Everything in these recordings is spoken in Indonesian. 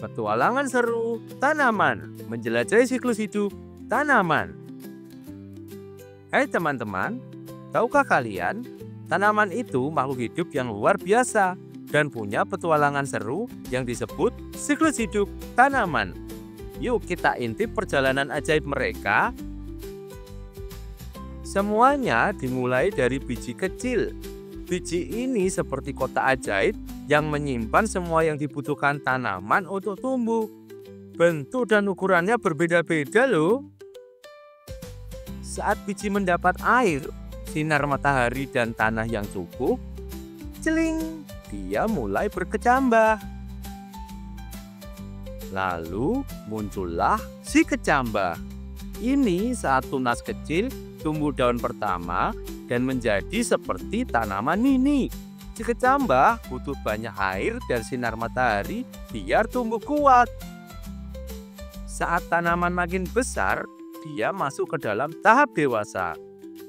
Petualangan seru tanaman, menjelajahi siklus hidup tanaman. Hai teman-teman, tahukah kalian, tanaman itu makhluk hidup yang luar biasa dan punya petualangan seru yang disebut siklus hidup tanaman. Yuk kita intip perjalanan ajaib mereka. Semuanya dimulai dari biji kecil. Biji ini seperti kotak ajaib yang menyimpan semua yang dibutuhkan tanaman untuk tumbuh. Bentuk dan ukurannya berbeda-beda loh. Saat biji mendapat air, sinar matahari dan tanah yang cukup, celing, dia mulai berkecambah. Lalu muncullah si kecambah. Ini saat tunas kecil tumbuh daun pertama dan menjadi seperti tanaman mini. Si kecambah butuh banyak air dan sinar matahari biar tumbuh kuat. Saat tanaman makin besar, dia masuk ke dalam tahap dewasa.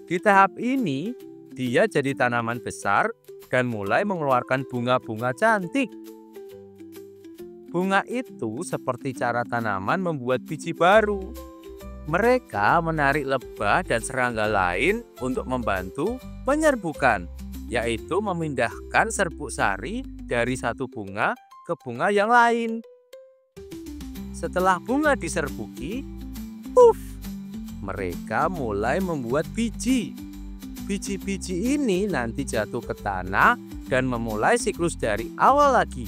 Di tahap ini, dia jadi tanaman besar dan mulai mengeluarkan bunga-bunga cantik. Bunga itu seperti cara tanaman membuat biji baru. Mereka menarik lebah dan serangga lain untuk membantu menyerbukan, yaitu memindahkan serbuk sari dari satu bunga ke bunga yang lain. Setelah bunga diserbuki, puff, mereka mulai membuat biji. Biji-biji ini nanti jatuh ke tanah dan memulai siklus dari awal lagi.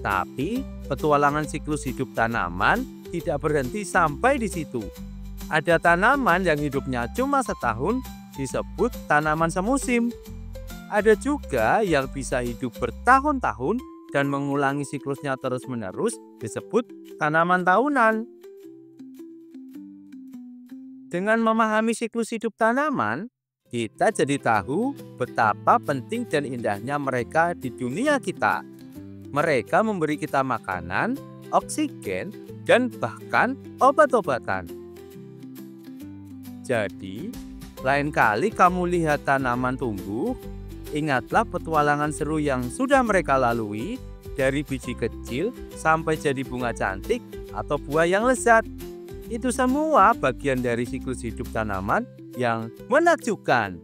Tapi petualangan siklus hidup tanaman tidak berhenti sampai di situ. Ada tanaman yang hidupnya cuma setahun, disebut tanaman semusim. Ada juga yang bisa hidup bertahun-tahun dan mengulangi siklusnya terus-menerus, disebut tanaman tahunan. Dengan memahami siklus hidup tanaman, kita jadi tahu betapa penting dan indahnya mereka di dunia kita. Mereka memberi kita makanan, oksigen, dan bahkan obat-obatan. Jadi, lain kali kamu lihat tanaman tumbuh, ingatlah petualangan seru yang sudah mereka lalui dari biji kecil sampai jadi bunga cantik atau buah yang lezat. Itu semua bagian dari siklus hidup tanaman yang menakjubkan.